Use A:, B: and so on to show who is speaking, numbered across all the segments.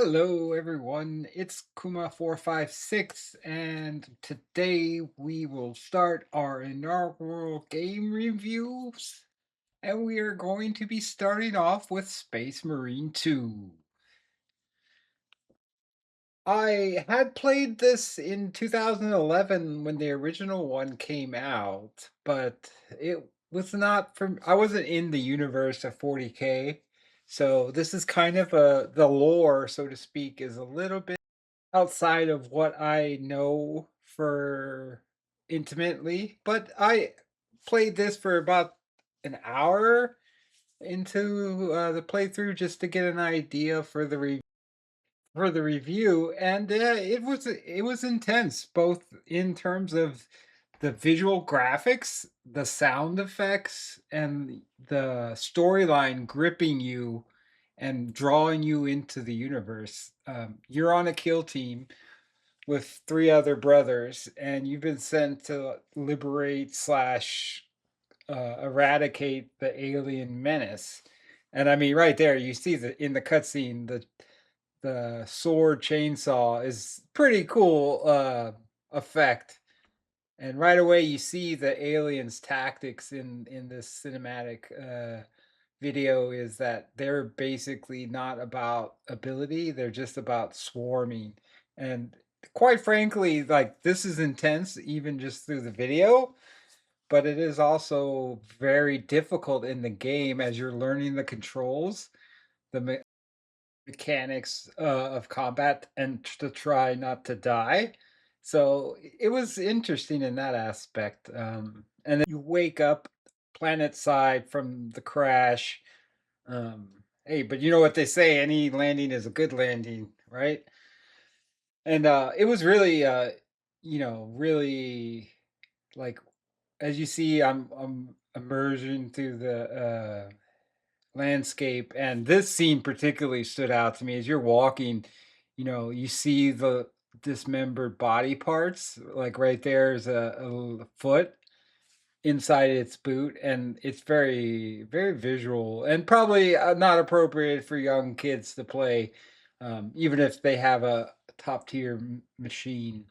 A: Hello, everyone. It's Kuma456, and today we will start our inaugural game reviews. And we are going to be starting off with Space Marine 2. I had played this in 2011 when the original one came out, but it was not from, I wasn't in the universe of 40K. So this is kind of the lore, so to speak, is a little bit outside of what I know for intimately, but I played this for about an hour into the playthrough just to get an idea for the review, and it was intense, both in terms of the visual graphics, the sound effects, and the storyline gripping you and drawing you into the universe. You're on a kill team with three other brothers, and you've been sent to liberate slash eradicate the alien menace. And I mean, right there, you see the in the cutscene, the sword chainsaw is pretty cool effect. And right away, you see the aliens' tactics in this cinematic video is that they're basically not about ability, they're just about swarming. And quite frankly, like this is intense even just through the video, but it is also very difficult in the game as you're learning the controls, the mechanics of combat, and to try not to die. So it was interesting in that aspect. And then you wake up planet side from the crash. Hey, but you know what they say, any landing is a good landing, right? And it was really really like as you see, I'm immersion through the landscape, and this scene particularly stood out to me as you're walking. You see the dismembered body parts, like right there's a foot inside its boot, and it's very very visual and probably not appropriate for young kids to play, even if they have a top tier machine.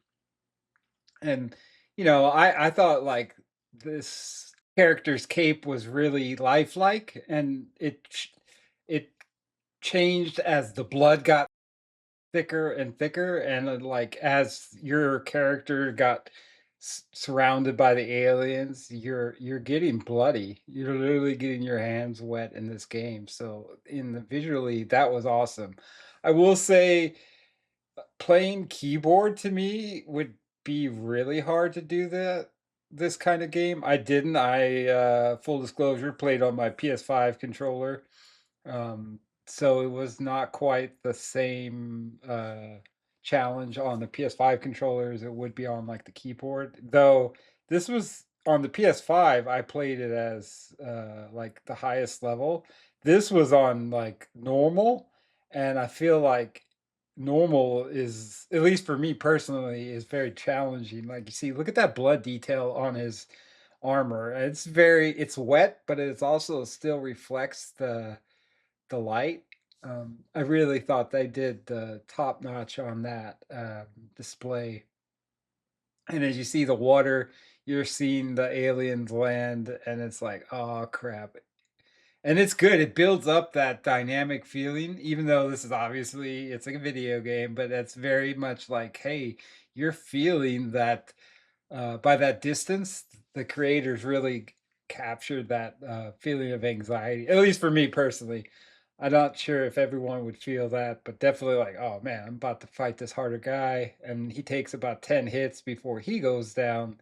A: And I thought like this character's cape was really lifelike, and it changed as the blood got thicker and thicker, and like as your character got surrounded by the aliens, you're getting bloody. You're literally getting your hands wet in this game. So in the visually, that was awesome. I will say playing keyboard to me would be really hard to do this kind of game. I didn't. Full disclosure, played on my PS5 controller. Um, so it was not quite the same challenge on the PS5 controller as it would be on like the keyboard. Though this was on the PS5, I played it as like the highest level. This was on like normal, and I feel like normal is, at least for me personally, is very challenging. Like you see, look at that blood detail on his armor. It's wet, but it also still reflects the light. I really thought they did the top notch on that display. And as you see the water, you're seeing the aliens land, and it's like, oh crap. And it's good. It builds up that dynamic feeling, even though this is obviously it's like a video game, but it's very much like, hey, you're feeling that by that distance, the creators really captured that feeling of anxiety. At least for me personally, I'm not sure if everyone would feel that, but definitely like, oh man, I'm about to fight this harder guy, and he takes about 10 hits before he goes down.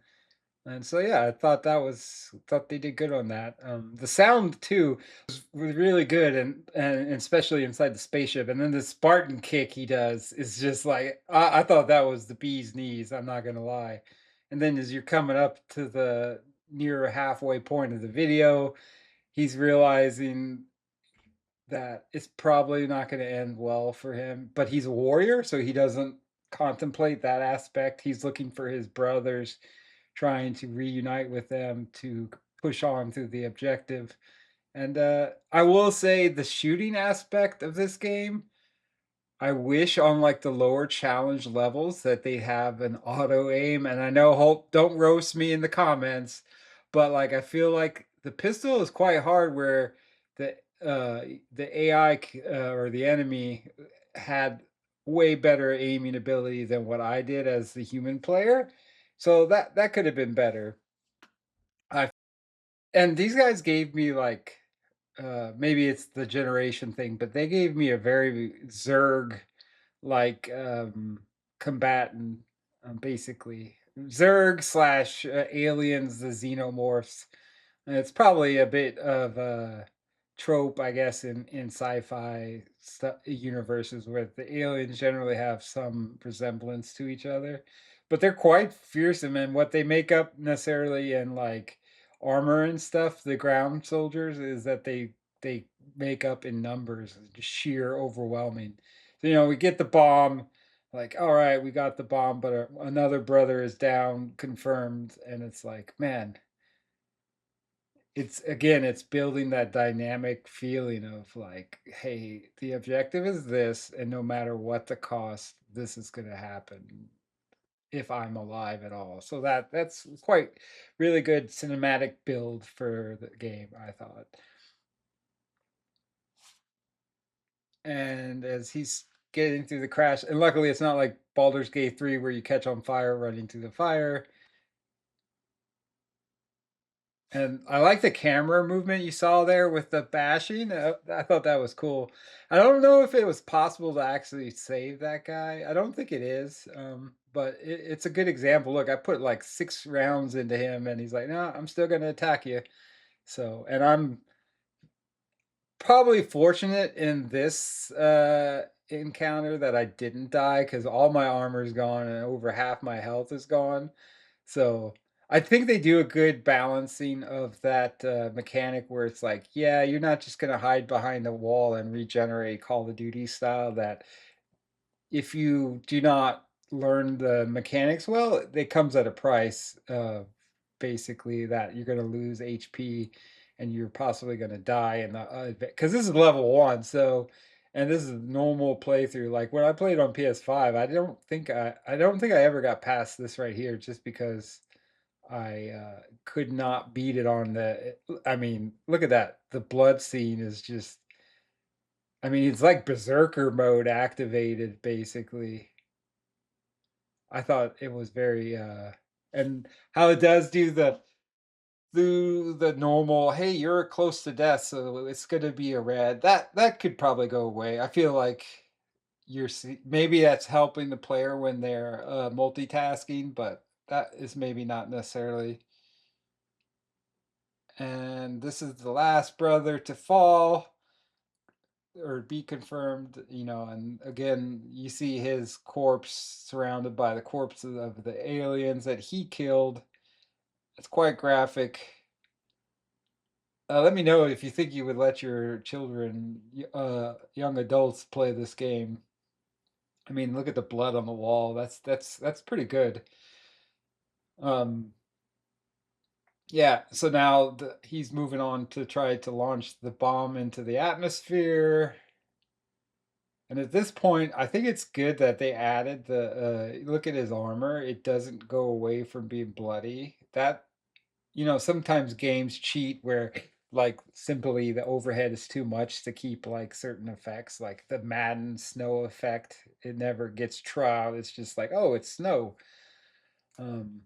A: And so yeah, I thought they did good on that. The sound too was really good, and especially inside the spaceship. And then the Spartan kick he does is just like I thought that was the bee's knees. I'm not gonna lie. And then as you're coming up to the near halfway point of the video, he's realizing that it's probably not going to end well for him. But he's a warrior, so he doesn't contemplate that aspect. He's looking for his brothers, trying to reunite with them to push on through the objective. And I will say the shooting aspect of this game I wish on, like, the lower challenge levels that they have an auto aim, and I know hope don't roast me in the comments, but, like, I feel like the pistol is quite hard where the, the AI or the enemy had way better aiming ability than what I did as the human player, so that could have been better. I and these guys gave me, like, maybe it's the generation thing, but they gave me a very Zerg like, combatant, basically. Zerg slash, aliens, the xenomorphs. And it's probably a bit of a trope, I guess, in sci-fi universes where the aliens generally have some resemblance to each other, but they're quite fearsome. And what they make up necessarily in like armor and stuff, the ground soldiers, is that they make up in numbers, just sheer overwhelming. So, we get the bomb. Like, all right, we got the bomb, but another brother is down, confirmed, and it's like, man, it's again, it's building that dynamic feeling of like, hey, the objective is this, and no matter what the cost, this is going to happen if I'm alive at all. So that's quite really good cinematic build for the game, I thought. And as he's getting through the crash, and luckily it's not like Baldur's Gate 3 where you catch on fire running through the fire. And I like the camera movement you saw there with the bashing. I thought that was cool. I don't know if it was possible to actually save that guy. I don't think it is, but it's a good example. Look, I put like 6 rounds into him, and he's like, "No, I'm still going to attack you." So, and I'm probably fortunate in this encounter that I didn't die because all my armor is gone and over half my health is gone. So I think they do a good balancing of that mechanic where it's like, yeah, you're not just going to hide behind the wall and regenerate Call of Duty style. That if you do not learn the mechanics well, it comes at a price. Basically, that you're going to lose HP and you're possibly going to die in the because this is level 1. So, and this is normal playthrough. Like when I played on PS5, I don't think I ever got past this right here, just because I could not beat it on the. I mean, look at that. The blood scene is just. I mean, it's like berserker mode activated, basically. I thought it was very, and how it does do the normal. Hey, you're close to death, so it's gonna be a red. That could probably go away. I feel like maybe that's helping the player when they're multitasking, but that is maybe not necessarily. And this is the last brother to fall or be confirmed, and again, you see his corpse surrounded by the corpses of the aliens that he killed. It's quite graphic. Let me know if you think you would let your children, young adults, play this game. I mean, look at the blood on the wall. That's pretty good. Um, yeah. So now he's moving on to try to launch the bomb into the atmosphere. And at this point, I think it's good that they added look at his armor. It doesn't go away from being bloody. Sometimes games cheat where like simply the overhead is too much to keep like certain effects, like the Madden snow effect. It never gets trial. It's just like, oh, it's snow. Um,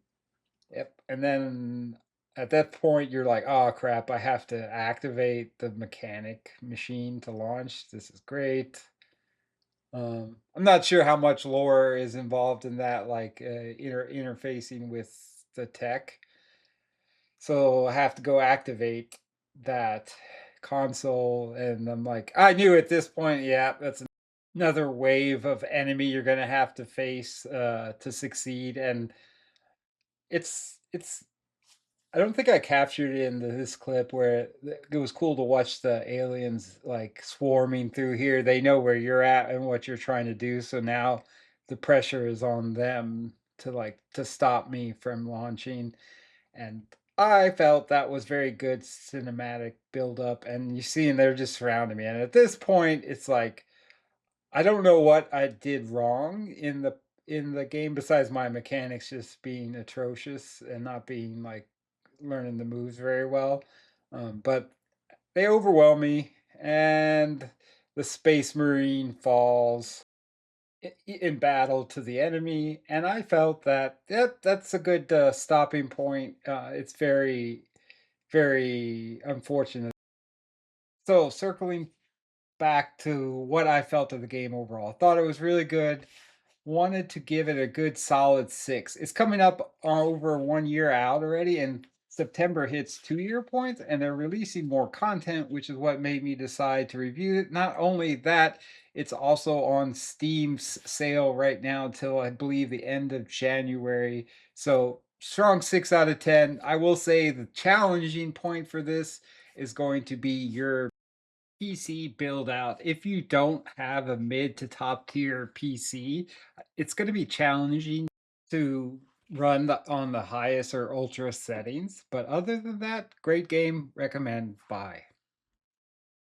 A: yep. And then at that point, you're like, oh crap, I have to activate the mechanic machine to launch. This is great. I'm not sure how much lore is involved in that, like interfacing with the tech. So I have to go activate that console, and I'm like, I knew at this point, yeah, that's another wave of enemy you're gonna have to face to succeed. And it's I don't think I captured it in this clip where it was cool to watch the aliens like swarming through here. They know where you're at and what you're trying to do. So now the pressure is on them to stop me from launching. And I felt that was very good cinematic build up. And you see, and they're just surrounding me. And at this point, it's like I don't know what I did wrong in the game besides my mechanics just being atrocious and not being, like, learning the moves very well, but they overwhelm me, and the Space Marine falls in battle to the enemy, and I felt that, yep, that's a good, stopping point, it's very, very unfortunate. So, circling back to what I felt of the game overall, thought it was really good. Wanted to give it a good solid 6. It's coming up over 1 year out already, and September hits 2-year points, and they're releasing more content, which is what made me decide to review it. Not only that, it's also on Steam's sale right now till I believe the end of January. So, strong 6 out of 10. I will say the challenging point for this is going to be your PC build out. If you don't have a mid to top tier PC, it's going to be challenging to run on the highest or ultra settings. But other than that, great game. Recommend. Buy.